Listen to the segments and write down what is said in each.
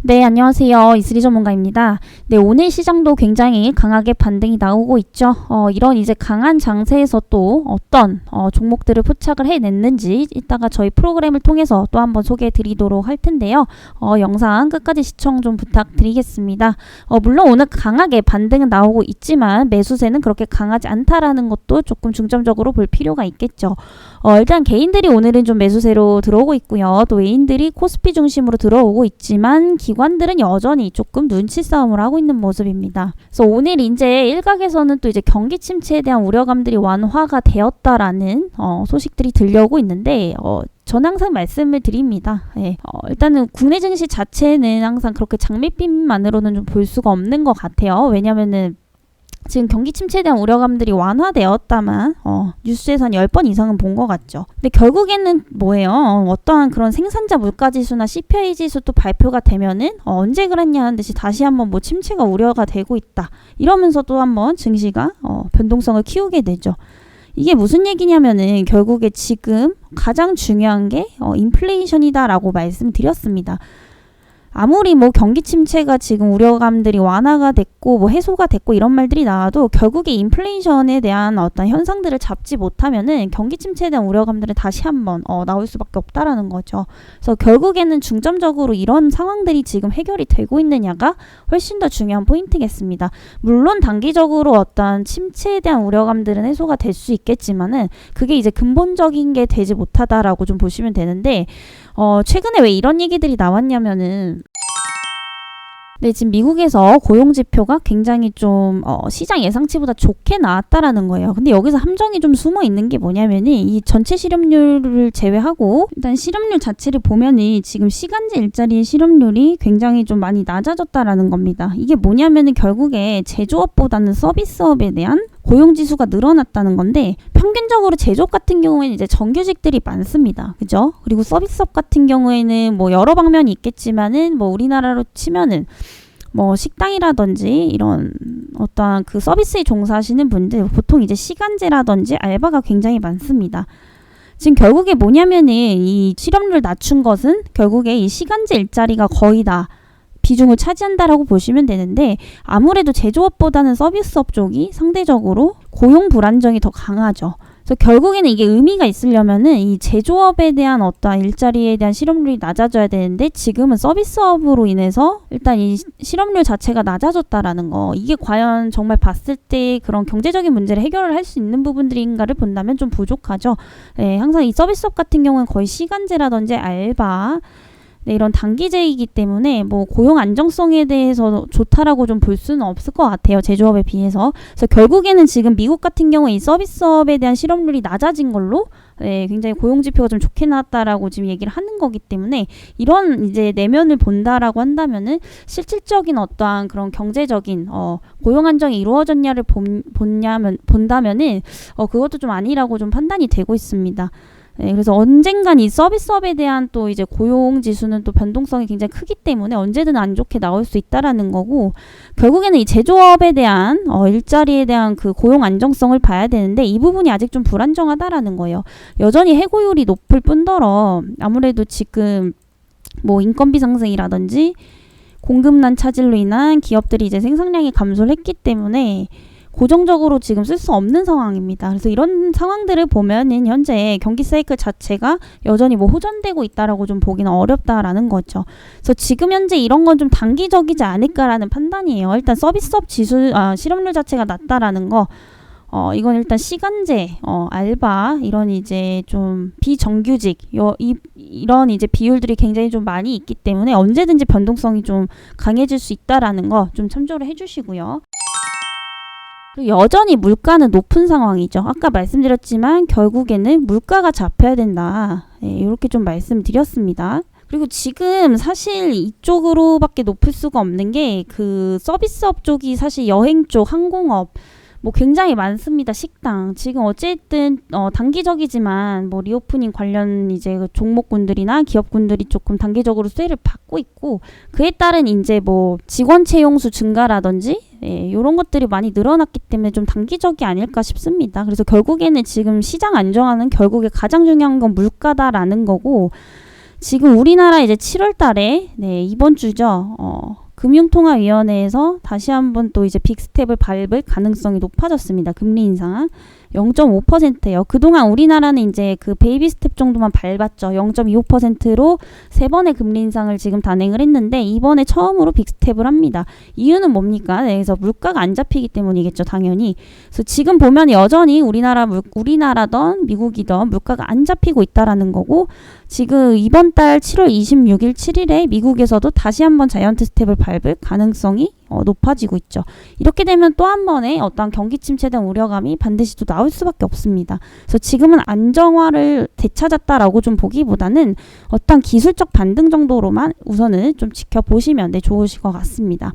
네, 안녕하세요. 이슬이 전문가입니다. 네, 오늘 시장도 굉장히 강하게 반등이 나오고 있죠. 이런 이제 강한 장세에서 또 어떤 종목들을 포착을 해냈는지 이따가 저희 프로그램을 통해서 또 한번 소개해 드리도록 할 텐데요. 영상 끝까지 시청 좀 부탁드리겠습니다. 물론 오늘 강하게 반등은 나오고 있지만 매수세는 그렇게 강하지 않다라는 것도 조금 중점적으로 볼 필요가 있겠죠. 일단 개인들이 오늘은 좀 매수세로 들어오고 있고요. 또 외인들이 코스피 중심으로 들어오고 있지만 기관들은 여전히 조금 눈치 싸움을 하고 있는 모습입니다. 그래서 오늘 이제 일각에서는 또 이제 경기 침체에 대한 우려감들이 완화가 되었다라는 소식들이 들려오고 있는데 저는 항상 말씀을 드립니다. 예. 일단은 국내 증시 자체는 항상 그렇게 장밋빛만으로는 좀 볼 수가 없는 것 같아요. 왜냐면은 지금 경기 침체에 대한 우려감들이 완화되었다만 뉴스에서 한 10번 이상은 본 것 같죠. 근데 결국에는 뭐예요? 어떠한 그런 생산자 물가지수나 CPI 지수도 발표가 되면은 언제 그랬냐는 듯이 다시 한번 뭐 침체가 우려가 되고 있다. 이러면서 또 한번 증시가 변동성을 키우게 되죠. 이게 무슨 얘기냐면은 결국에 지금 가장 중요한 게 인플레이션이다라고 말씀드렸습니다. 아무리 뭐 경기 침체가 지금 우려감들이 완화가 됐고 뭐 해소가 됐고 이런 말들이 나와도 결국에 인플레이션에 대한 어떤 현상들을 잡지 못하면은 경기 침체에 대한 우려감들은 다시 한번 나올 수밖에 없다라는 거죠. 그래서 결국에는 중점적으로 이런 상황들이 지금 해결이 되고 있느냐가 훨씬 더 중요한 포인트겠습니다. 물론 단기적으로 어떤 침체에 대한 우려감들은 해소가 될 수 있겠지만은 그게 이제 근본적인 게 되지 못하다라고 좀 보시면 되는데 최근에 왜 이런 얘기들이 나왔냐면은 네, 지금 미국에서 고용지표가 굉장히 좀 시장 예상치보다 좋게 나왔다라는 거예요. 근데 여기서 함정이 좀 숨어 있는 게 뭐냐면은 이 전체 실업률을 제외하고 일단 실업률 자체를 보면은 지금 시간제 일자리 실업률이 굉장히 좀 많이 낮아졌다라는 겁니다. 이게 뭐냐면은 결국에 제조업보다는 서비스업에 대한 고용지수가 늘어났다는 건데 평균적으로 제조업 같은 경우에는 이제 정규직들이 많습니다. 그죠? 그리고 서비스업 같은 경우에는 뭐 여러 방면이 있겠지만은 뭐 우리나라로 치면은 뭐 식당이라든지 이런 어떠한 그 서비스에 종사하시는 분들 보통 이제 시간제라든지 알바가 굉장히 많습니다. 지금 결국에 뭐냐면은 이 실업률 낮춘 것은 결국에 이 시간제 일자리가 거의 다 비중을 차지한다라고 보시면 되는데 아무래도 제조업보다는 서비스업 쪽이 상대적으로 고용 불안정이 더 강하죠. 그래서 결국에는 이게 의미가 있으려면은 이 제조업에 대한 어떤 일자리에 대한 실업률이 낮아져야 되는데 지금은 서비스업으로 인해서 일단 이 실업률 자체가 낮아졌다라는 거 이게 과연 정말 봤을 때 그런 경제적인 문제를 해결을 할 수 있는 부분들인가를 본다면 좀 부족하죠. 네, 항상 이 서비스업 같은 경우는 거의 시간제라든지 알바 네, 이런 단기제이기 때문에 뭐 고용 안정성에 대해서 좋다라고 좀 볼 수는 없을 것 같아요. 제조업에 비해서. 그래서 결국에는 지금 미국 같은 경우에 이 서비스업에 대한 실업률이 낮아진 걸로 네, 굉장히 고용지표가 좀 좋게 나왔다라고 지금 얘기를 하는 거기 때문에 이런 이제 내면을 본다라고 한다면은 실질적인 어떠한 그런 경제적인 고용 안정이 이루어졌냐를 본다면은 그것도 좀 아니라고 좀 판단이 되고 있습니다. 네, 그래서 언젠간 이 서비스업에 대한 또 이제 고용 지수는 또 변동성이 굉장히 크기 때문에 언제든 안 좋게 나올 수 있다라는 거고 결국에는 이 제조업에 대한 일자리에 대한 그 고용 안정성을 봐야 되는데 이 부분이 아직 좀 불안정하다라는 거예요. 여전히 해고율이 높을 뿐더러 아무래도 지금 뭐 인건비 상승이라든지 공급난 차질로 인한 기업들이 이제 생산량이 감소를 했기 때문에 고정적으로 지금 쓸 수 없는 상황입니다. 그래서 이런 상황들을 보면은 현재 경기 사이클 자체가 여전히 뭐 호전되고 있다라고 좀 보기는 어렵다라는 거죠. 그래서 지금 현재 이런 건 좀 단기적이지 않을까라는 판단이에요. 일단 서비스업 실업률 자체가 낮다라는 거. 이건 일단 시간제, 알바, 이런 이제 좀 비정규직, 이런 이제 비율들이 굉장히 좀 많이 있기 때문에 언제든지 변동성이 좀 강해질 수 있다라는 거 좀 참조를 해주시고요. 여전히 물가는 높은 상황이죠. 아까 말씀드렸지만 결국에는 물가가 잡혀야 된다. 네, 이렇게 좀 말씀드렸습니다. 그리고 지금 사실 이쪽으로밖에 높을 수가 없는 게 그 서비스업 쪽이 사실 여행 쪽, 항공업 뭐 굉장히 많습니다. 식당. 지금 어쨌든 단기적이지만 뭐 리오프닝 관련 이제 그 종목군들이나 기업군들이 조금 단기적으로 수혜를 받고 있고, 그에 따른 이제 뭐 직원 채용수 증가라든지 이런 것들이 많이 늘어났기 때문에 좀 단기적이 아닐까 싶습니다. 그래서 결국에는 지금 시장 안정화는 결국에 가장 중요한 건 물가다라는 거고, 지금 우리나라 이제 7월 달에 이번 주죠. 금융통화위원회에서 다시 한번 또 이제 빅스텝을 밟을 가능성이 높아졌습니다. 금리 인상 0.5%예요. 그동안 우리나라는 이제 그 베이비 스텝 정도만 밟았죠. 0.25%로 세 번의 금리 인상을 지금 단행을 했는데, 이번에 처음으로 빅스텝을 합니다. 이유는 뭡니까? 그래서 물가가 안 잡히기 때문이겠죠, 당연히. 그래서 지금 보면 여전히 우리나라던 미국이던 물가가 안 잡히고 있다라는 거고, 지금 이번 달 7월 26일, 7일에 미국에서도 다시 한번 자이언트 스텝을 밟을 가능성이 높아지고 있죠. 이렇게 되면 또 한 번의 어떤 경기 침체에 대한 우려감이 반드시 또 나올 수밖에 없습니다. 그래서 지금은 안정화를 되찾았다라고 좀 보기보다는 어떤 기술적 반등 정도로만 우선은 좀 지켜보시면 좋으실 것 같습니다.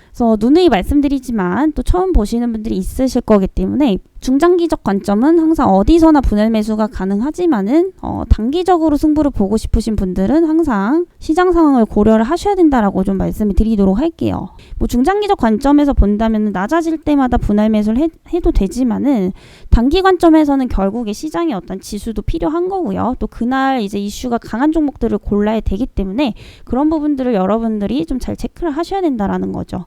그래서 누누이 말씀드리지만 또 처음 보시는 분들이 있으실 거기 때문에, 중장기적 관점은 항상 어디서나 분할 매수가 가능하지만은 단기적으로 승부를 보고 싶으신 분들은 항상 시장 상황을 고려를 하셔야 된다라고 좀 말씀을 드리도록 할게요. 뭐 중장기적 관점에서 본다면 낮아질 때마다 분할 매수를 해도 되지만은, 단기 관점에서는 결국에 시장의 어떤 지수도 필요한 거고요. 또 그날 이제 이슈가 강한 종목들을 골라야 되기 때문에 그런 부분들을 여러분들이 좀 잘 체크를 하셔야 된다라는 거죠.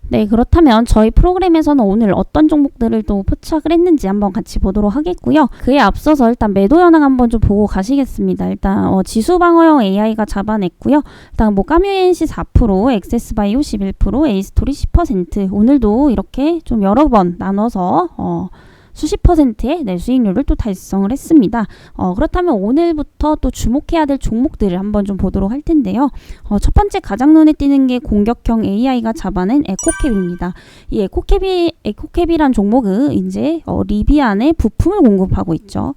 네, 그렇다면 저희 프로그램에서는 오늘 어떤 종목들을 또 포착을 했는지 한번 같이 보도록 하겠고요. 그에 앞서서 일단 매도 현황 한번 좀 보고 가시겠습니다. 일단 지수 방어형 AI가 잡아냈고요. 일단 뭐 까뮤NC 4%, 엑세스바이오 11%, 에이스토리 10%, 오늘도 이렇게 좀 여러 번 나눠서 수십 퍼센트의 수익률을 또 달성을 했습니다. 그렇다면 오늘부터 또 주목해야 될 종목들을 한번 좀 보도록 할 텐데요. 첫 번째 가장 눈에 띄는 게 공격형 AI가 잡아낸 에코캡입니다. 이 에코캡이란 종목은 이제 리비안에 부품을 공급하고 있죠.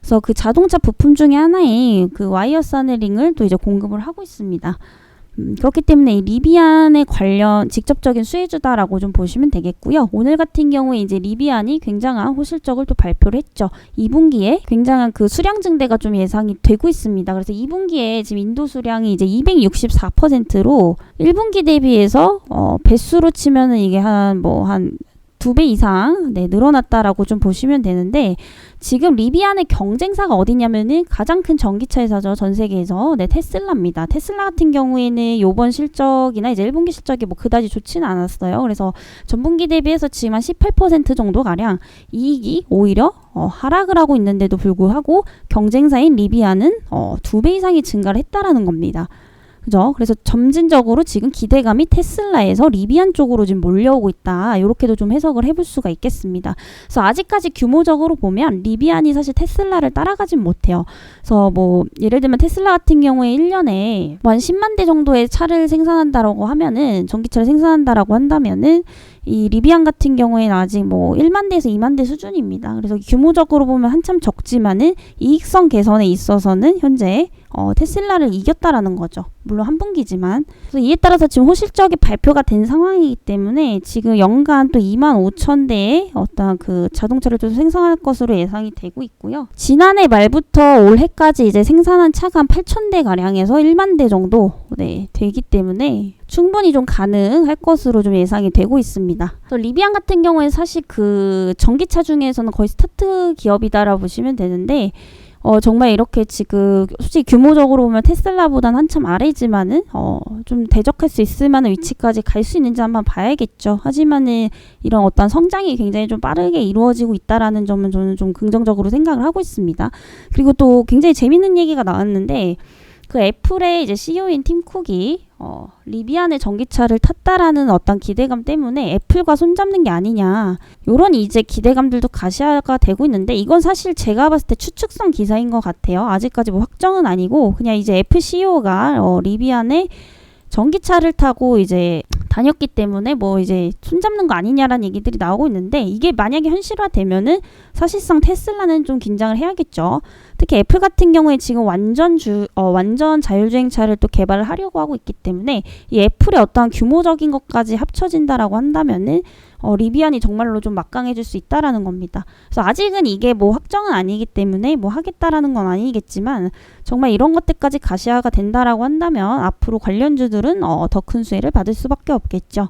그래서 그 자동차 부품 중에 하나인 그 와이어스 하늘링을 또 이제 공급을 하고 있습니다. 그렇기 때문에 이 리비안에 관련 직접적인 수혜주다라고 좀 보시면 되겠고요. 오늘 같은 경우에 이제 리비안이 굉장한 호실적을 또 발표를 했죠. 2분기에 굉장한 그 수량 증대가 좀 예상이 되고 있습니다. 그래서 2분기에 지금 인도 수량이 이제 264%로 1분기 대비해서 배수로 치면은 이게 한 2배 이상 늘어났다라고 좀 보시면 되는데, 지금 리비안의 경쟁사가 어디냐면은 가장 큰 전기차 회사죠. 전 세계에서. 테슬라입니다. 테슬라 같은 경우에는 요번 실적이나 이제 1분기 실적이 뭐 그다지 좋지는 않았어요. 그래서 전분기 대비해서 지금 한 18% 정도 가량 이익이 오히려 하락을 하고 있는데도 불구하고 경쟁사인 리비안은 2배 이상이 증가를 했다라는 겁니다. 그죠? 그래서 점진적으로 지금 기대감이 테슬라에서 리비안 쪽으로 지금 몰려오고 있다. 이렇게도 좀 해석을 해볼 수가 있겠습니다. 그래서 아직까지 규모적으로 보면 리비안이 사실 테슬라를 따라가진 못해요. 그래서 뭐 예를 들면 테슬라 같은 경우에 1년에 한 10만 대 정도의 차를 생산한다라고 하면은, 전기차를 생산한다라고 한다면은 이 리비안 같은 경우에는 아직 뭐 1만 대에서 2만 대 수준입니다. 그래서 규모적으로 보면 한참 적지만은 이익성 개선에 있어서는 현재 테슬라를 이겼다라는 거죠. 물론 한 분기지만. 그래서 이에 따라서 지금 호실적이 발표가 된 상황이기 때문에 지금 연간 또 2만 5천 대의 어떤 그 자동차를 또 생산할 것으로 예상이 되고 있고요. 지난해 말부터 올해까지 이제 생산한 차가 한 8천 대 가량에서 1만 대 정도 되기 때문에 충분히 좀 가능할 것으로 좀 예상이 되고 있습니다. 그래서 리비안 같은 경우에 사실 그 전기차 중에서는 거의 스타트 기업이다라고 보시면 되는데, 정말 이렇게 지금 솔직히 규모적으로 보면 테슬라보다는 한참 아래지만은 좀 대적할 수 있을 만한 위치까지 갈 수 있는지 한번 봐야겠죠. 하지만은 이런 어떤 성장이 굉장히 좀 빠르게 이루어지고 있다라는 점은 저는 좀 긍정적으로 생각을 하고 있습니다. 그리고 또 굉장히 재밌는 얘기가 나왔는데, 그 애플의 이제 CEO인 팀 쿡이 리비안의 전기차를 탔다라는 어떤 기대감 때문에 애플과 손잡는 게 아니냐, 요런 이제 기대감들도 가시화가 되고 있는데, 이건 사실 제가 봤을 때 추측성 기사인 것 같아요. 아직까지 뭐 확정은 아니고 그냥 이제 애플 CEO가 리비안의 전기차를 타고 이제 다녔기 때문에 뭐 이제 손잡는 거 아니냐라는 얘기들이 나오고 있는데, 이게 만약에 현실화되면은 사실상 테슬라는 좀 긴장을 해야겠죠. 특히 애플 같은 경우에 지금 완전 자율주행차를 또 개발을 하려고 하고 있기 때문에 이 애플의 어떠한 규모적인 것까지 합쳐진다라고 한다면은 리비안이 정말로 좀 막강해질 수 있다라는 겁니다. 그래서 아직은 이게 뭐 확정은 아니기 때문에 뭐 하겠다라는 건 아니겠지만 정말 이런 것들까지 가시화가 된다라고 한다면 앞으로 관련주들은 더 큰 수혜를 받을 수밖에 없겠죠.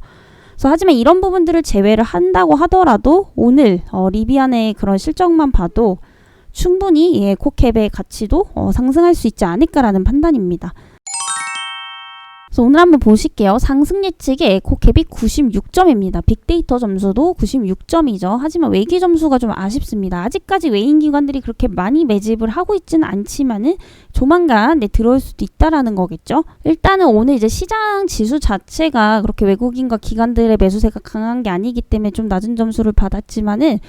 그래서 하지만 이런 부분들을 제외를 한다고 하더라도 오늘 리비안의 그런 실적만 봐도 충분히 에코캡의 가치도 상승할 수 있지 않을까라는 판단입니다. 그래서 오늘 한번 보실게요. 상승 예측의 에코캡이 96점입니다. 빅데이터 점수도 96점이죠. 하지만 외기 점수가 좀 아쉽습니다. 아직까지 외인 기관들이 그렇게 많이 매집을 하고 있지는 않지만은 조만간 들어올 수도 있다라는 거겠죠. 일단은 오늘 이제 시장 지수 자체가 그렇게 외국인과 기관들의 매수세가 강한 게 아니기 때문에 좀 낮은 점수를 받았지만은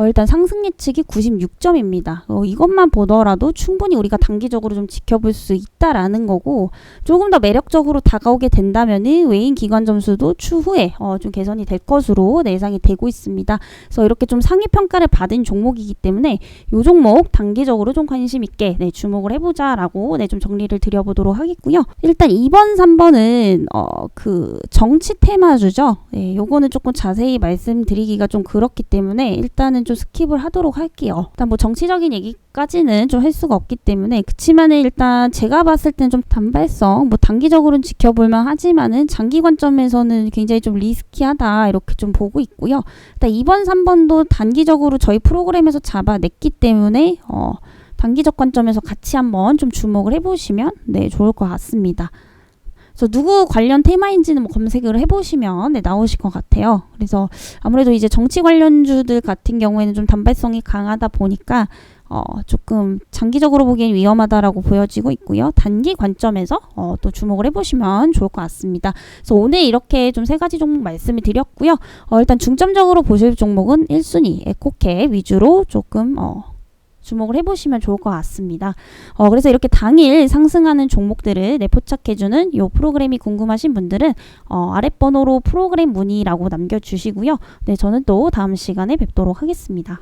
일단 상승 예측이 96점입니다. 이것만 보더라도 충분히 우리가 단기적으로 좀 지켜볼 수 있다라는 거고 조금 더 매력적으로 다가오게 된다면은 외인 기관 점수도 추후에 좀 개선이 될 것으로 예상이 되고 있습니다. 그래서 이렇게 좀 상위 평가를 받은 종목이기 때문에 이 종목 단기적으로 좀 관심 있게 주목을 해보자라고 좀 정리를 드려보도록 하겠고요. 일단 2번, 3번은 그 정치 테마주죠. 요거는 조금 자세히 말씀드리기가 좀 그렇기 때문에 일단은 좀 스킵을 하도록 할게요. 일단 뭐 정치적인 얘기까지는 좀 할 수가 없기 때문에 그치만은 일단 제가 봤을 땐 좀 단발성 뭐 단기적으로는 지켜볼만 하지만은 장기 관점에서는 굉장히 좀 리스키하다 이렇게 좀 보고 있고요. 일단 2번, 3번도 단기적으로 저희 프로그램에서 잡아냈기 때문에 단기적 관점에서 같이 한번 좀 주목을 해보시면 좋을 것 같습니다. 그래서 누구 관련 테마인지는 뭐 검색을 해보시면 나오실 것 같아요. 그래서 아무래도 이제 정치 관련주들 같은 경우에는 좀 단발성이 강하다 보니까 조금 장기적으로 보기엔 위험하다라고 보여지고 있고요. 단기 관점에서 또 주목을 해보시면 좋을 것 같습니다. 그래서 오늘 이렇게 좀 3가지 종목 말씀을 드렸고요. 일단 중점적으로 보실 종목은 1순위 에코캡 위주로 조금 주목을 해보시면 좋을 것 같습니다. 그래서 이렇게 당일 상승하는 종목들을 포착해주는 이 프로그램이 궁금하신 분들은 아랫번호로 프로그램 문의라고 남겨주시고요. 저는 또 다음 시간에 뵙도록 하겠습니다.